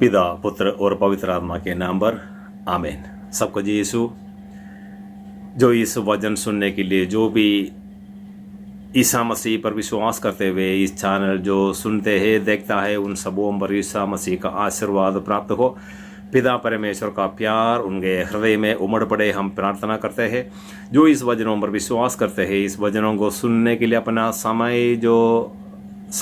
पिता पुत्र और पवित्र आत्मा के नाम पर आमीन। सबको जी यीशु। जो इस वचन सुनने के लिए जो भी ईसा मसीह पर विश्वास करते हुए इस चैनल जो सुनते हैं देखता है, उन सबों पर ईसा मसीह का आशीर्वाद प्राप्त हो, पिता परमेश्वर का प्यार उनके हृदय में उमड़ पड़े, हम प्रार्थना करते हैं। जो इस वचनों पर विश्वास करते हैं, इस वचनों को सुनने के लिए अपना समय जो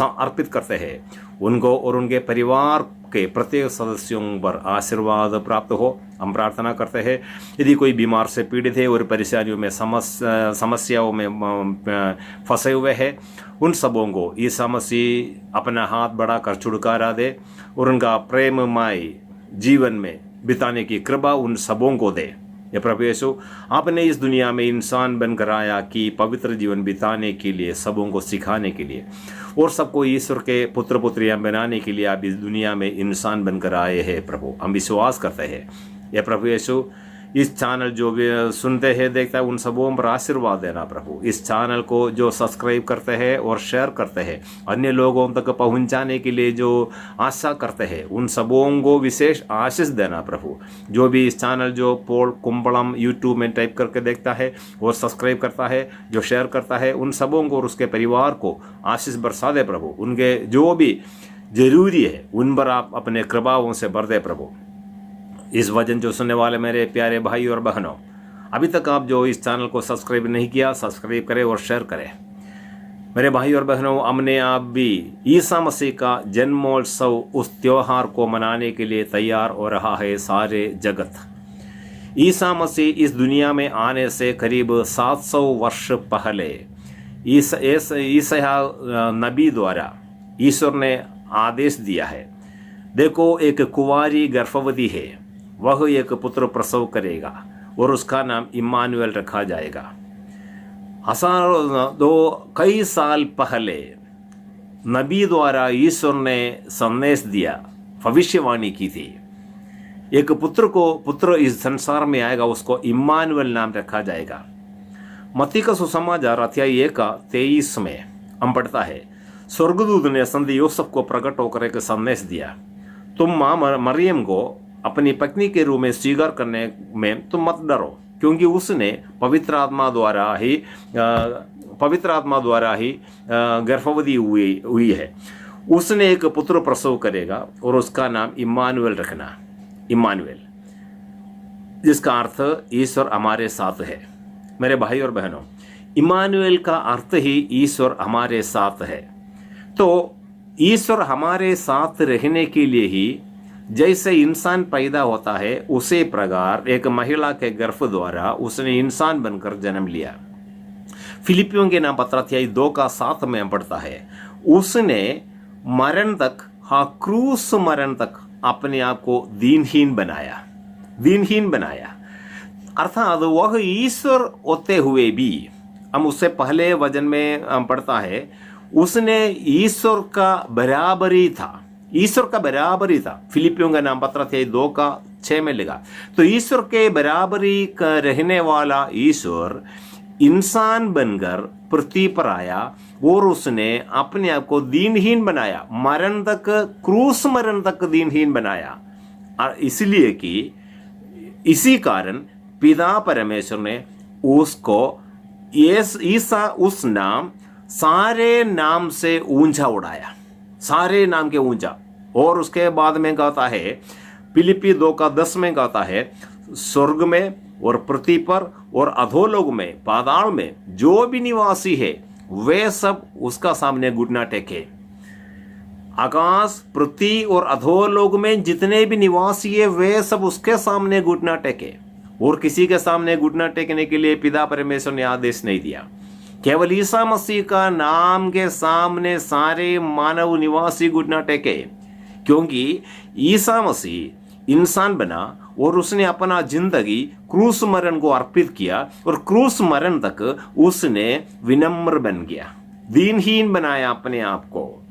अर्पित करते हैं, उनको और उनके परिवार के प्रत्येक सदस्यों पर आशीर्वाद प्राप्त हो, हम प्रार्थना करते हैं। यदि कोई बीमार से पीड़ित है और परेशानियों में समस्याओं में फंसे हुए हैं, उन सबों को ईसा मसीह अपना हाथ बढ़ाकर छुटकारा दे और उनका प्रेममय जीवन में बिताने की कृपा उन सबों को दे। ये प्रभु यीशु, आपने इस दुनिया में इंसान बनकर आया कि पवित्र जीवन बिताने के लिए, सबों को सिखाने के लिए और सबको ईश्वर के पुत्र पुत्रियां बनाने के लिए आप इस दुनिया में इंसान बनकर आए हैं। प्रभु, हम विश्वास करते हैं। ये प्रभु यीशु, इस चैनल जो भी सुनते हैं देखता है, उन सबों पर आशीर्वाद देना प्रभु। इस चैनल को जो सब्सक्राइब करते हैं और शेयर करते हैं, अन्य लोगों तक पहुंचाने के लिए जो आशा करते हैं, उन सबों को विशेष आशीष देना प्रभु। जो भी इस चैनल जो पोल कुंबलम यूट्यूब में टाइप करके देखता है और सब्सक्राइब करता है, जो शेयर करता है, उन सबों को और उसके परिवार को आशीष बरसा दे प्रभु। उनके जो भी जरूरी है उन पर आप अपने कृपाओं से भर दे प्रभु। इस वचन जो सुनने वाले मेरे प्यारे भाई और बहनों, अभी तक आप जो इस चैनल को सब्सक्राइब नहीं किया, सब्सक्राइब करें और शेयर करें। मेरे भाई और बहनों, हमने आप भी ईसा मसीह का जन्मोत्सव, उस त्योहार को मनाने के लिए तैयार हो रहा है सारे जगत। ईसा मसीह इस दुनिया में आने से करीब 700 वर्ष पहले ईसा नबी द्वारा ईश्वर ने आदेश दिया है, देखो एक कुंवारी गर्भवती है, वह एक पुत्र प्रसव करेगा और उसका नाम इम्मानुएल रखा जाएगा। कई साल पहले नबी द्वारा ईश्वर ने संदेश दिया, भविष्यवाणी की थी, एक पुत्र इस संसार में आएगा, उसको इम्मानुएल नाम रखा जाएगा। मत्ती का सुसमाचार अध्याय 1:23 में हम पढ़ता है, स्वर्गदूत ने संत यूसुफ को प्रकट होकर एक संदेश दिया, तुम माँ मरियम को अपनी पत्नी के रूप में स्वीकार करने में तुम मत डरो, क्योंकि उसने पवित्र आत्मा द्वारा ही गर्भवती हुई है। उसने एक पुत्र प्रसव करेगा और उसका नाम इम्मानुएल रखना। इम्मानुएल, जिसका अर्थ ईश्वर हमारे साथ है। मेरे भाई और बहनों, इम्मानुएल का अर्थ ही ईश्वर हमारे साथ है। तो ईश्वर हमारे साथ रहने के लिए ही जैसे इंसान पैदा होता है, उसी प्रकार एक महिला के गर्भ द्वारा उसने इंसान बनकर जन्म लिया। फिलिपियों के नाम पत्र अध्याय 2:7 में पढ़ता है, उसने मरण तक, क्रूस मरण तक अपने आप को दीनहीन बनाया। अर्थात वह ईश्वर होते हुए भी, हम उससे पहले वचन में पढ़ता है, उसने ईश्वर का बराबरी था। फिलिपियों का नाम पत्र अध्याय 2:6 में लिखा। तो ईश्वर के बराबरी का रहने वाला ईश्वर इंसान बनकर पृथ्वी पर आया और उसने अपने आप को दीनहीन बनाया, मरण तक, क्रूस मरण तक दीनहीन बनाया। और इसलिए कि इसी कारण पिता परमेश्वर ने उसको ईसा उस नाम सारे नाम से ऊंचा उड़ाया, सारे नाम के ऊंचा। और उसके बाद में कहता है, फिलिपी 2:10 में कहता है, स्वर्ग में और पृथ्वी पर और अधोलोक में, पाताल में जो भी निवासी है, वे सब उसका सामने घुटना टेके। आकाश, पृथ्वी और अधोलोक में जितने भी निवासी है, वे सब उसके सामने घुटना टेके। और किसी के सामने घुटना टेकने के लिए पिता परमेश्वर ने आदेश नहीं दिया। केवल ईसा मसीह का नाम के सामने सारे मानव निवासी घुटना टेके, क्योंकि ईसा मसीह इंसान बना और उसने अपना जिंदगी क्रूस मरण को अर्पित किया और क्रूस मरण तक उसने विनम्र बन गया, दीनहीन बनाया अपने आप को।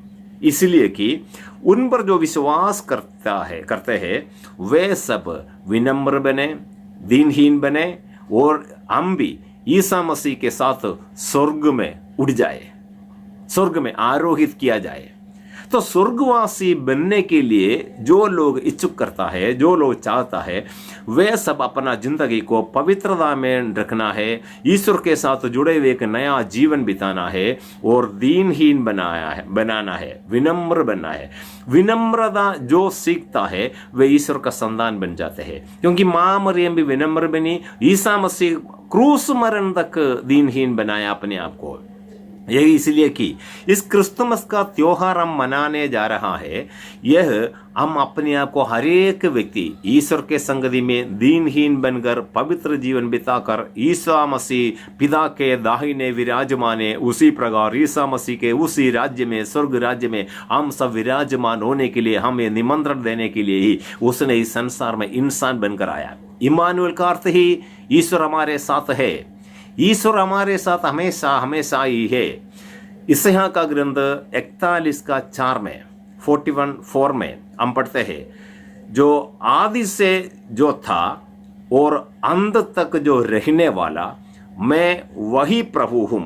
इसलिए कि उन पर जो विश्वास करते हैं वे सब विनम्र बने, दीनहीन बने और हम भी ईसा मसीह के साथ स्वर्ग में उड़ जाए, स्वर्ग में आरोहित किया जाए। तो स्वर्गवासी बनने के लिए जो लोग इच्छुक करता है, जो लोग चाहता है, वे सब अपना जिंदगी को पवित्रता में रखना है, ईश्वर के साथ जुड़े हुए एक नया जीवन बिताना है और दीनहीन बनाना है, विनम्र बनना है। विनम्रता जो सीखता है वे ईश्वर का संतान बन जाते हैं, क्योंकि मां मरियम भी विनम्र बनी, ईसा मसीह क्रूस मरण तक दीनहीन बनाया अपने आप को। यही इसलिए कि इस क्रिसमस का त्योहार हम मनाने जा रहा है, यह हम अपने आप को हर एक व्यक्ति ईश्वर के संगति में दीनहीन बनकर पवित्र जीवन बिताकर ईसा मसीह पिता के दाहिने विराजमाने, उसी प्रकार ईसा मसीह के उसी राज्य में, स्वर्ग राज्य में हम सब विराजमान होने के लिए, हमें निमंत्रण देने के लिए ही उसने इस संसार में इंसान बनकर आया। इम्मानुएल का अर्थ ही ईश्वर हमारे साथ है। ईश्वर हमारे साथ हमेशा हमेशा ही है। इसहा का ग्रंथ 41:4 में 41:4 में हम पढ़ते हैं, जो आदि से जो था और अंत तक जो रहने वाला, मैं वही प्रभु हूँ।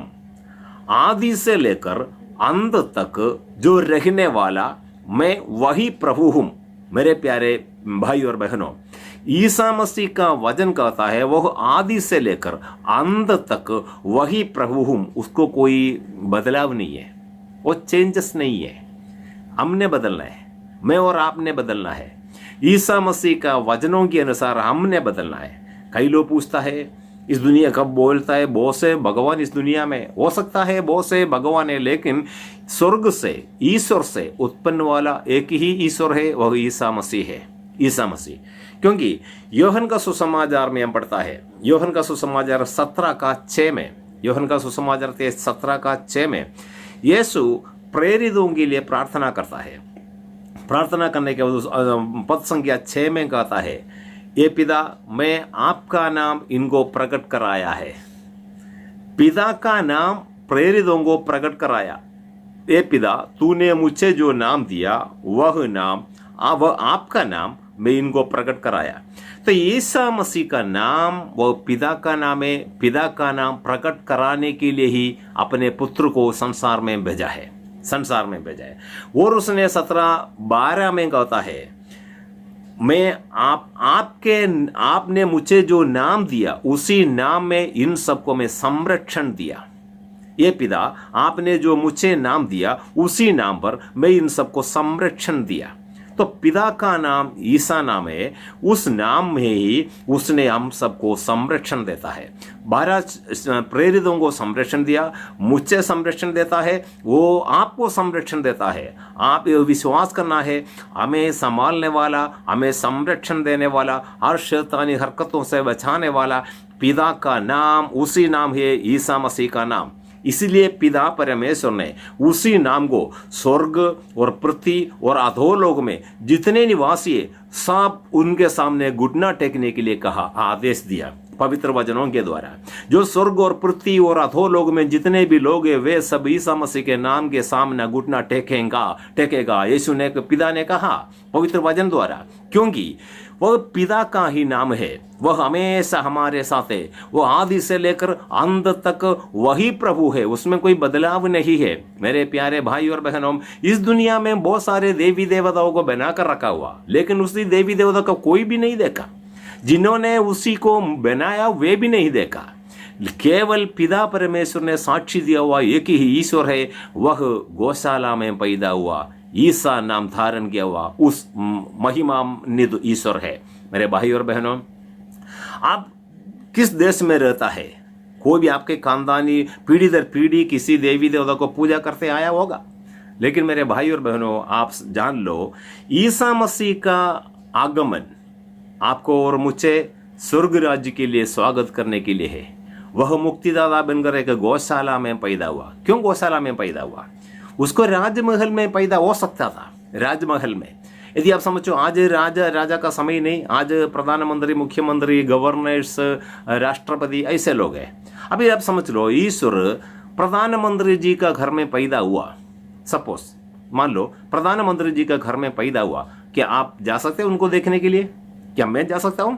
आदि से लेकर अंत तक जो रहने वाला, मैं वही प्रभु हूँ। मेरे प्यारे भाई और बहनों, ईसा मसीह का वचन कहता है वह आदि से लेकर अंत तक वही प्रभु हूँ, उसको कोई बदलाव नहीं है, वो चेंजेस नहीं है। हमने बदलना है, मैं और आपने बदलना है। ईसा मसीह का वचनों के अनुसार हमने बदलना है। कई लोग पूछता है इस दुनिया कब बोलता है बहुत से भगवान इस दुनिया में, हो सकता है बहुत से भगवान है, लेकिन स्वर्ग से ईश्वर से उत्पन्न वाला एक ही ईश्वर है, वह ईसा मसीह है। ईसा मसीह, क्योंकि योहन का सुसमाचार में हम पढ़ता है, योहन का सुसमाचार 17:6 में, योहन का सुसमाचार 17:6 में यीशु प्रेरितों के लिए प्रार्थना करता है। प्रार्थना करने के बाद पद संख्या 6 में कहता है, ये पिता, मैं आपका नाम इनको प्रकट कराया है। पिता का नाम प्रेरितों को प्रकट कराया। ये पिता, तूने मुझे जो नाम दिया वह नाम, वह आपका नाम मैं इनको प्रकट कराया। तो ईसा मसीह का नाम वह पिता का नाम है। पिता का नाम प्रकट कराने के लिए ही अपने पुत्र को संसार में भेजा है, संसार में भेजा है। और उसने 17:12 में कहता है, मैं आपने मुझे जो नाम दिया उसी नाम में इन सबको मैं संरक्षण दिया। ये पिता, आपने जो मुझे नाम दिया उसी नाम पर मैं इन सबको संरक्षण दिया। तो पिता का नाम ईसा नाम है, उस नाम में ही उसने हम सबको संरक्षण देता है। 12 प्रेरितों को संरक्षण दिया, मुझे संरक्षण देता है, वो आपको संरक्षण देता है। आप ये विश्वास करना है, हमें संभालने वाला, हमें संरक्षण देने वाला, हर शैतानी हरकतों से बचाने वाला पिता का नाम, उसी नाम है ईसा मसीह का नाम। इसीलिए पिता परमेश्वर ने उसी नाम को स्वर्ग और पृथ्वी और अधोलोक में जितने निवासी है सब उनके सामने घुटना टेकने के लिए कहा, आदेश दिया पवित्र वचनों के द्वारा। जो स्वर्ग और पृथ्वी और अधोलोक में जितने भी लोग हैं वे सब ईसा मसीह के नाम के सामने घुटना टेकेगा। यीशु ने, पिता ने कहा पवित्र वचन द्वारा, क्योंकि वह पिता का ही नाम है, वह हमेशा हमारे साथ है, वह आदि से लेकर अंत तक वही प्रभु है, उसमें कोई बदलाव नहीं है। मेरे प्यारे भाई और बहनों, इस दुनिया में बहुत सारे देवी देवताओं को बनाकर रखा हुआ, लेकिन उसी देवी देवता को कोई भी नहीं देखा। जिन्होंने उसी को बनाया वे भी नहीं देखा। केवल पिता परमेश्वर ने साक्षी दिया हुआ एक ही ईश्वर है, वह गौशाला में पैदा हुआ, ईसा नाम धारण किया हुआ उस महिमान्वित ईश्वर है। मेरे भाई और बहनों, आप किस देश में रहता है, कोई भी आपके खानदानी पीढ़ी दर पीढ़ी किसी देवी देवता को पूजा करते आया होगा, लेकिन मेरे भाई और बहनों आप जान लो, ईसा मसीह का आगमन आपको और मुझे स्वर्ग राज्य के लिए स्वागत करने के लिए है। वह मुक्तिदाता बनकर एक गौशाला में पैदा हुआ। क्यों गौशाला में पैदा हुआ? उसको राजमहल में पैदा हो सकता था, राजमहल में। यदि आप समझो आज राजा का समय नहीं, आज प्रधानमंत्री, मुख्यमंत्री, गवर्नर्स, राष्ट्रपति ऐसे लोग हैं। अभी आप समझ लो ईश्वर प्रधानमंत्री जी का घर में पैदा हुआ, सपोज मान लो प्रधानमंत्री जी का घर में पैदा हुआ, क्या आप जा सकते हैं उनको देखने के लिए? क्या मैं जा सकता हूं?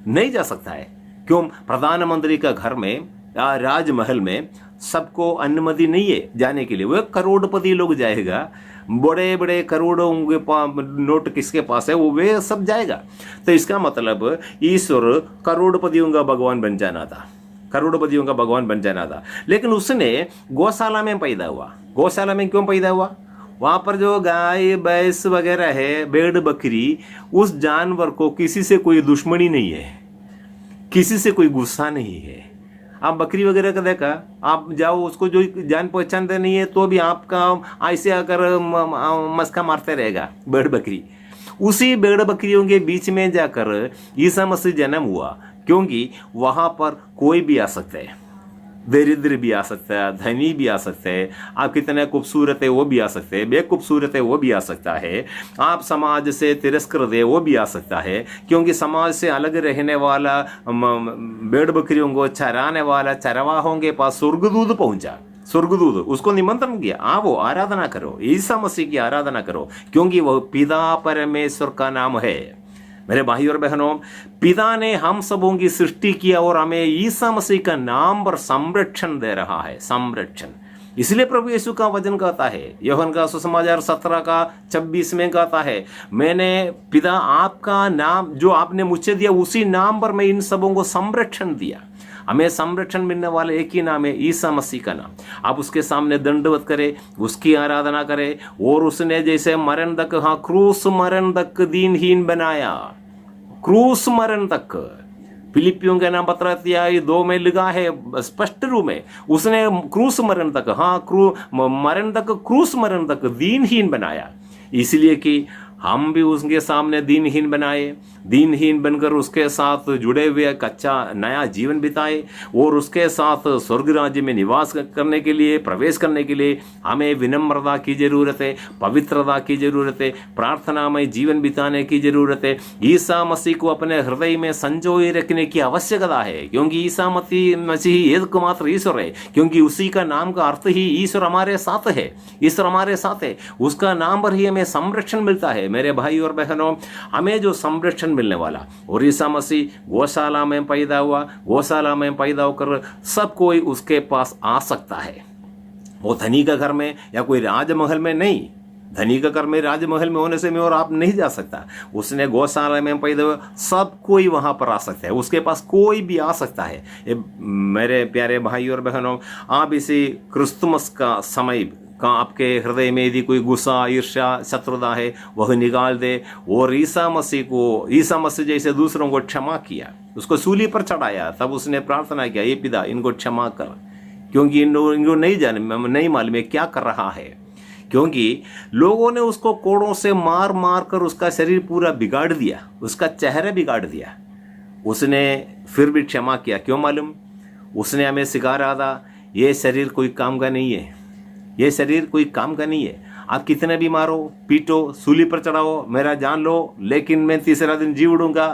नहीं जा सकता है। क्यों? प्रधानमंत्री का घर में राजमहल में सबको अनुमति नहीं है जाने के लिए। वो करोड़पति लोग जाएगा, बड़े बड़े करोड़ों के नोट किसके पास है वो वे सब जाएगा। तो इसका मतलब ईश्वर करोड़पतियों का भगवान बन जाना था, करोड़पतियों का भगवान बन जाना था। लेकिन उसने गौशाला में पैदा हुआ। गौशाला में क्यों पैदा हुआ? वहाँ पर जो गाय भैंस वगैरह है, भेड़ बकरी, उस जानवर को किसी से कोई दुश्मनी नहीं है, किसी से कोई गुस्सा नहीं है। आप बकरी वगैरह का देखा, आप जाओ उसको जो जान पहचानते नहीं है तो भी आपका ऐसे आकर मस्का मारते रहेगा भेड़ बकरी। उसी भेड़ बकरियों के बीच में जाकर ईसा मसीह जन्म हुआ, क्योंकि वहाँ पर कोई भी आ सकता है, दरिद्र भी आ सकता है, धनी भी आ सकता है, आप कितने खूबसूरत है वो भी आ सकते हैं, बेखूबसूरत है वो भी आ सकता है, आप समाज से तिरस्कृत है वो भी आ सकता है। क्योंकि समाज से अलग रहने वाला भेड़ बकरियों को चराने वाला चरवाहों के पास स्वर्गदूत पहुंचा, स्वर्गदूत उसको निमंत्रण किया, आओ आराधना करो, ईसा मसीह की आराधना करो, क्योंकि वह पिता परमेश्वर का नाम है। मेरे भाई और बहनों, पिता ने हम सबों की सृष्टि किया और हमें ईसा मसीह का नाम पर संरक्षण दे रहा है, संरक्षण। इसलिए प्रभु यीशु का वचन कहता है, यूहन्ना का सुसमाचार 17:26 में कहता है, मैंने पिता आपका नाम जो आपने मुझे दिया उसी नाम पर मैं इन सबों को संरक्षण दिया। हमें संरक्षण मिलने वाले एक ही नाम है, ईसा मसीह का नाम। आप उसके सामने दंडवत करें, उसकी आराधना करें। और उसने जैसे मरण तक, हाँ, क्रूस मरण तक दीनहीन बनाया, क्रूस मरण तक। फिलिपियों के नाम पत्र 2 में लिखा है स्पष्ट रूप में, उसने क्रूस मरण तक, हाँ, मरण तक, क्रूस मरण तक दीनहीन बनाया। इसलिए कि हम भी उसके सामने दीनहीन बनाए, दीनहीन बनकर उसके साथ जुड़े हुए कच्चा नया जीवन बिताए। और उसके साथ स्वर्ग राज्य में निवास करने के लिए, प्रवेश करने के लिए हमें विनम्रता की जरूरत है, पवित्रता की जरूरत है, प्रार्थना में जीवन बिताने की जरूरत है। ईसा मसीह को अपने हृदय में संजोए रखने की आवश्यकता है, क्योंकि ईसा मसीह एकमात्र ईश्वर है, क्योंकि उसी का नाम का अर्थ ही ईश्वर हमारे साथ है, ईश्वर हमारे साथ है। उसका नाम पर ही हमें संरक्षण मिलता है। मेरे भाई और बहनों, हमें जो संरक्षण मिलने वाला, और ईसा मसीह गौशाला में पैदा हुआ, गौशाला में पैदा होकर सब कोई उसके पास आ सकता है। वो धनी का घर में या कोई राजमहल में नहीं, धनी का घर में राजमहल में होने से मैं और आप नहीं जा सकता। उसने गौशाला में पैदा हुआ, सब कोई वहां पर आ सकता है, उसके पास कोई भी आ सकता है। मेरे प्यारे भाई और बहनों, आप इसी क्रिसमस का समय का आपके हृदय में यदि कोई गुस्सा, ईर्ष्या, शत्रुता है, वह निकाल दे। और ईसा मसीह जैसे दूसरों को क्षमा किया, उसको सूली पर चढ़ाया, तब उसने प्रार्थना किया, ये पिता इनको क्षमा कर, क्योंकि इनको नहीं मालूम है क्या कर रहा है। क्योंकि लोगों ने उसको कोड़ों से मार मार कर उसका शरीर पूरा बिगाड़ दिया, उसका चेहरा बिगाड़ दिया। उसने फिर भी क्षमा किया। क्यों मालूम? उसने हमें सिखा रहा था, ये शरीर कोई काम का नहीं है, ये शरीर कोई काम का नहीं है। आप कितने भी मारो, पीटो, सूली पर चढ़ाओ, मेरा जान लो, लेकिन मैं तीसरा दिन जी उड़ूंगा।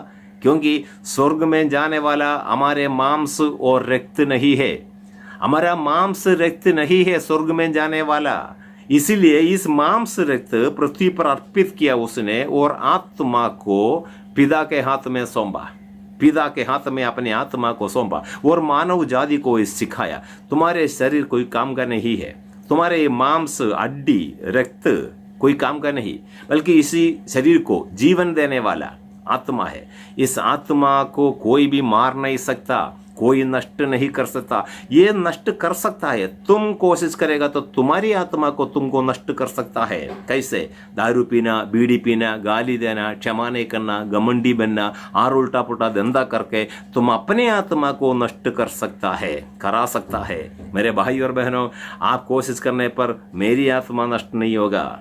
क्योंकि स्वर्ग में जाने वाला हमारे मांस और रक्त नहीं है, हमारा मांस रक्त नहीं है स्वर्ग में जाने वाला। इसीलिए इस मांस रक्त पृथ्वी पर अर्पित किया उसने, और आत्मा को पिता के हाथ में सौंपा, पिता के हाथ में अपने आत्मा को सौंपा, और मानव जाति को सिखाया, तुम्हारे शरीर कोई काम का नहीं है, तुम्हारे मांस, हड्डी, रक्त कोई काम का नहीं, बल्कि इसी शरीर को जीवन देने वाला आत्मा है। इस आत्मा को कोई भी मार नहीं सकता, कोई नष्ट नहीं कर सकता। ये नष्ट कर सकता है, तुम कोशिश करेगा तो तुम्हारी आत्मा को तुमको नष्ट कर सकता है। कैसे? दारू पीना, बीड़ी पीना, गाली देना, क्षमा नहीं करना, घमंडी बनना, और उल्टा पुल्टा धंधा करके तुम अपने आत्मा को नष्ट कर सकता है, करा सकता है। मेरे भाई और बहनों, आप कोशिश करने पर मेरी आत्मा नष्ट नहीं होगा,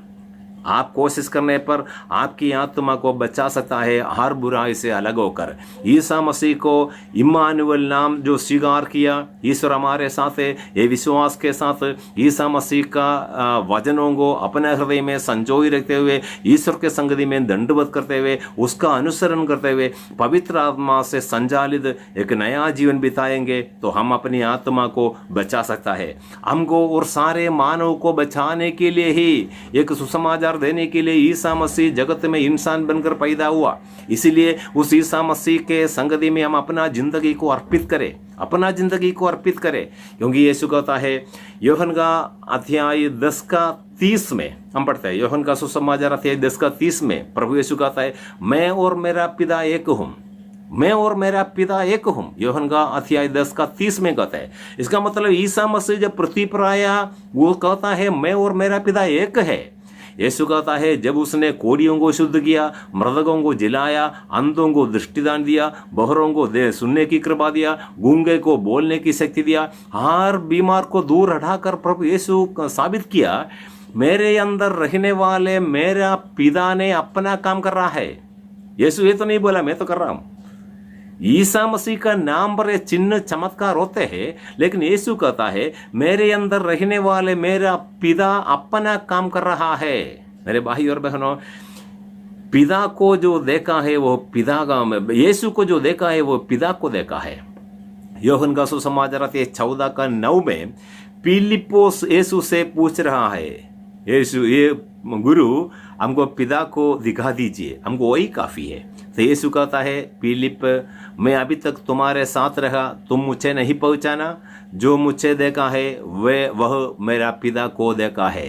आप कोशिश करने पर आपकी आत्मा को बचा सकता है हर बुराई से अलग होकर। ईसा मसीह को इम्मानुएल नाम जो स्वीकार किया, ईश्वर हमारे साथ है, ये विश्वास के साथ ईसा मसीह का वचनों को अपने हृदय में संजोई रखते हुए, ईश्वर के संगति में दंडवत करते हुए, उसका अनुसरण करते हुए, पवित्र आत्मा से संचालित एक नया जीवन बिताएंगे तो हम अपनी आत्मा को बचा सकता है। हमको और सारे मानव को बचाने के लिए ही एक सुसमाचार सुसमाचार देने के लिए ईसा मसीह जगत में इंसान बनकर पैदा हुआ। इसीलिए उस ईसा मसीह के संगति में हम अपना जिंदगी को अर्पित करें, अपना जिंदगी को अर्पित करें। क्योंकि यीशु कहता है, यूहन्ना का अध्याय 10 का 30 में हम पढ़ते हैं, यूहन्ना का सुसमाचार अध्याय 10 का 30 में प्रभु यीशु कहता है, मैं और मेरा पिता एक हूँ, मैं और मेरा पिता एक हूँ। यूहन्ना का अध्याय 10 का 30 में कहता है। इसका मतलब ईसा मसीह जब पृथ्वी पर आया वो कहता है मैं और मेरा पिता एक है। यीशु कहता है जब उसने कोढ़ियों को शुद्ध किया, मृतकों को जिलाया, अंधों को दृष्टिदान दिया, बहरों को दे सुनने की कृपा दिया, गूंगे को बोलने की शक्ति दिया, हर बीमार को दूर हटाकर प्रभु यीशु साबित किया मेरे अंदर रहने वाले मेरा पिता ने अपना काम कर रहा है। यीशु ये तो नहीं बोला मैं तो कर रहा हूं। ईसा मसीह का नाम पर ये चिन्ह चमत्कार होते हैं, लेकिन यीशु कहता है मेरे अंदर रहने वाले मेरा पिता अपना काम कर रहा है। मेरे भाई और बहनों, पिता को जो देखा है वो पिता का, यीशु को जो देखा है वो पिता को देखा है। यूहन्ना का सुसमाचार 14 का 9 में फिलिप्पुस यीशु से पूछ रहा है, यीशु ये गुरु हमको पिता को दिखा दीजिए, हमको वही काफी है। तो यीशु कहता है, फिलिप मैं अभी तक तुम्हारे साथ रहा, तुम मुझे नहीं पहचाना, जो मुझे देखा है वह मेरा पिता को देखा है।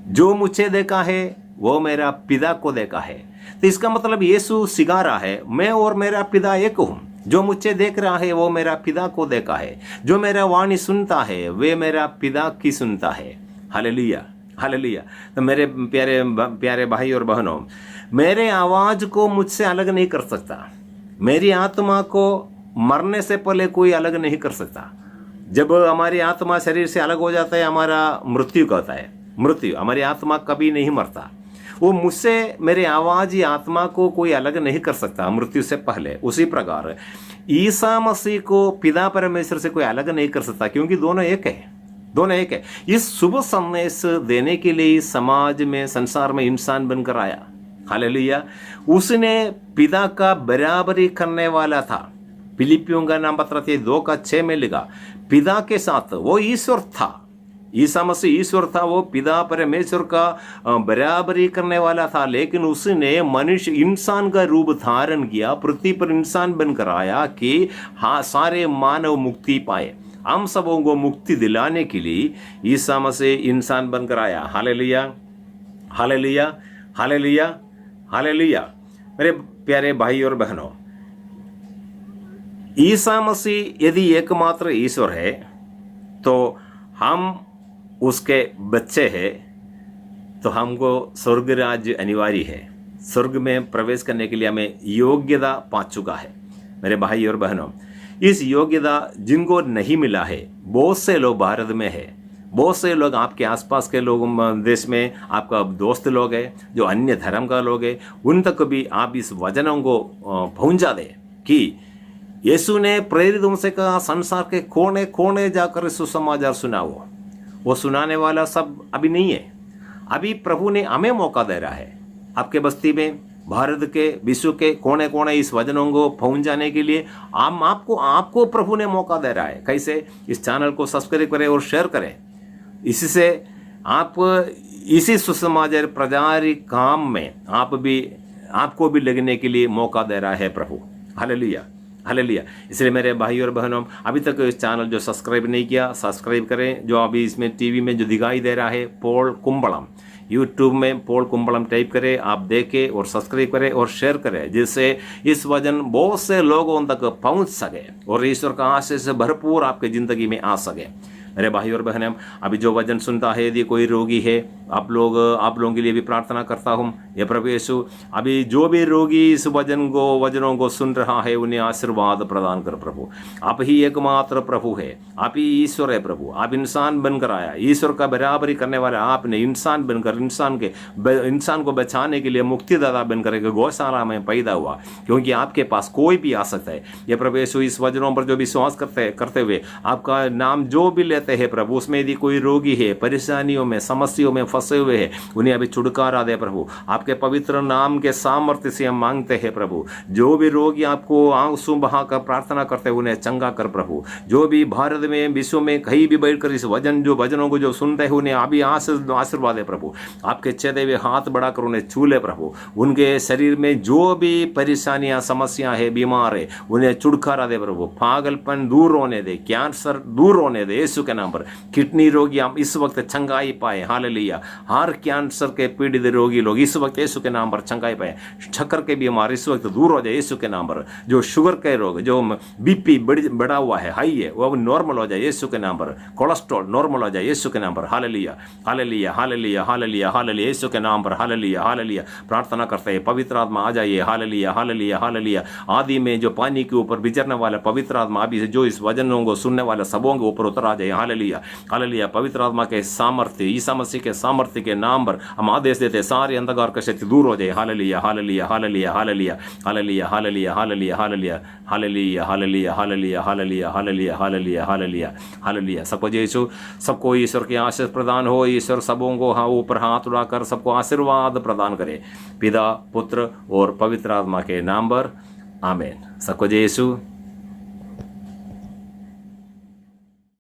जो मुझे देखा है वो मेरा पिता को देखा है। तो इसका मतलब यीशु सिखा रहा है मैं और मेरा पिता एक हूँ। जो मुझे देख रहा है वो मेरा पिता को देखा है, जो मेरा वाणी सुनता है वे मेरा पिता की सुनता है। Hallelujah, hallelujah. तो मेरे प्यारे प्यारे भाई और बहनों, मेरे आवाज को मुझसे अलग नहीं कर सकता, मेरी आत्मा को मरने से पहले कोई अलग नहीं कर सकता। जब हमारी आत्मा शरीर से अलग हो जाता है हमारा मृत्यु कहता है, मृत्यु, हमारी आत्मा कभी नहीं मरता। वो मुझसे मेरे आवाज या आत्मा को कोई अलग नहीं कर सकता मृत्यु से पहले। उसी प्रकार ईसा मसीह को पिता परमेश्वर से कोई अलग नहीं कर सकता, क्योंकि दोनों एक है, दोनों एक है। इस शुभ संदेश देने के लिए समाज में, संसार में इंसान बनकर आया। हालेलुया। उसने पिता का बराबरी करने वाला था। फिलिपियों का नाम पत्र 2 का 6 में लिखा, पिता के साथ वो ईश्वर था। ईसा मसीह ईश्वर था, वो पिता परमेश्वर का बराबरी करने वाला था, लेकिन उसने मनुष्य इंसान का रूप धारण किया, पृथ्वी पर इंसान बनकर आया कि हाँ सारे मानव मुक्ति पाए। हम सबों को मुक्ति दिलाने के लिए ईसा मसीह इंसान बनकर आया। Hallelujah, hallelujah, hallelujah, hallelujah. मेरे प्यारे भाई और बहनों, ईसा मसीह यदि एकमात्र ईश्वर है तो हम उसके बच्चे हैं, तो हमको स्वर्ग राज्य अनिवार्य है। स्वर्ग में प्रवेश करने के लिए हमें योग्यता पा चुका है। मेरे भाई और बहनों, इस योग्यता जिनको नहीं मिला है, बहुत से लोग भारत में है, बहुत से लोग आपके आसपास के लोग देश में, आपका दोस्त लोग हैं जो अन्य धर्म का लोग हैं, उन तक भी आप इस वचनों को पहुंचा दें कि यीशु ने प्रेरितों से कहा संसार के कोने कोने जाकर सुसमाचार सुनाओ। वो सुनाने वाला सब अभी नहीं है, अभी प्रभु ने हमें मौका दे रहा है आपके बस्ती में, भारत के, विश्व के कोने कोने इस वचनों को पहुंचाने के लिए आपको प्रभु ने मौका दे रहा है। कैसे? इस चैनल को सब्सक्राइब करें और शेयर करें। इससे आप इसी सुसमाचार प्रचार काम में आपको भी लगने के लिए मौका दे रहा है प्रभु। Hallelujah, hallelujah. इसलिए मेरे भाई और बहनों, अभी तक इस चैनल जो सब्सक्राइब नहीं किया सब्सक्राइब करें। जो अभी इसमें टीवी में जो दिखाई दे रहा है पॉल कुंबलम, यूट्यूब में पॉल कुंबलम टाइप करें, आप देखें और सब्सक्राइब करें और शेयर करें, जिससे इस वचन बहुत से लोगों तक पहुंच सके और ईश्वर का आशीष भरपूर आपकी जिंदगी में आ सके। मेरे भाई और बहनें, अभी जो वचन सुनता है, यदि कोई रोगी है, आप लोगों के लिए भी प्रार्थना करता हूँ। ये प्रभु यीशु, अभी जो भी रोगी इस वचनों को सुन रहा है, उन्हें आशीर्वाद प्रदान कर प्रभु। आप ही एकमात्र प्रभु है, आप ही ईश्वर है प्रभु। आप इंसान बनकर आया, ईश्वर का बराबरी करने वाला आपने इंसान बनकर इंसान को बचाने के लिए मुक्तिदाता बनकर एक गौशाला में पैदा हुआ, क्योंकि आपके पास कोई भी आ सकता है। ये प्रभु यीशु, इस वचनों पर जो विश्वास करते हुए आपका नाम जो भी लेता देते हैं प्रभु। उसमें यदि कोई रोगी है, परेशानियों में, समस्याओं में फंसे हुए हैं, उन्हें अभी छुटकारा दे प्रभु। आपके पवित्र नाम के सामर्थ्य से हम मांगते हैं प्रभु। जो भी रोगी आपको आंसू बहाकर प्रार्थना करते हैं, उन्हें चंगा कर प्रभु। जो भी भारत में, विश्व में कहीं भी बैठकर इस वचनों को जो सुनते हैं, उन्हें अभी आशीर्वाद है प्रभु। आपके छेदे हुए हाथ बढ़ाकर उन्हें छू ले प्रभु। उनके शरीर में जो भी परेशानियां, समस्याएं है, बीमार है, उन्हें छुटकारा दे प्रभु। पागलपन दूर होने दे, कैंसर दूर होने दे यीशु के नाम पर। किडनी रोगी हम इस वक्त चंगाई पाए, हालेलुया। हर कैंसर के पीड़ित रोगी लोग इस वक्त यीशु के नाम पर चंगाई पाए। शक्कर के बीमार इस वक्त दूर हो जाए यीशु के नाम पर। जो शुगर के रोग, जो बीपी बढ़ा हुआ है, हाई है, वो अब नॉर्मल हो जाए यीशु के नाम पर। कोलेस्ट्रॉल नॉर्मल हो जाए यीशु के नाम पर। Hallelujah, hallelujah, hallelujah, hallelujah, hallelujah, Yeshu के नाम पर। Hallelujah, hallelujah. प्रार्थना करते हैं, पवित्र आत्मा आ जाइए। Hallelujah, hallelujah, hallelujah. आदि में जो पानी के ऊपर विचरने वाला पवित्र आत्मा अभी से जो इस वचनों को सुनने वाले सबों के ऊपर उतर आ जाए। Hallelujah, hallelujah. पवित्र आत्मा के सामर्थ्य, ईसा मसीह के सामर्थ्य के नाम पर हम आदेश देते हैं, सारे अंधकार का शक्ति दूर हो जाए। Hallelujah, hallelujah, hallelujah, hallelujah, hallelujah, hallelujah, hallelujah, hallelujah, hallelujah, hallelujah, hallelujah, hallelujah, hallelujah, hallelujah, hallelujah, hallelujah. सबको यीशु, सबको ईश्वर की आशीष प्रदान हो। ईश्वर सबों को ऊपर हाथ उठाकर सबको आशीर्वाद प्रदान करे, पिता, पुत्र और पवित्र आत्मा के नाम पर। आमीन। सबको यीशु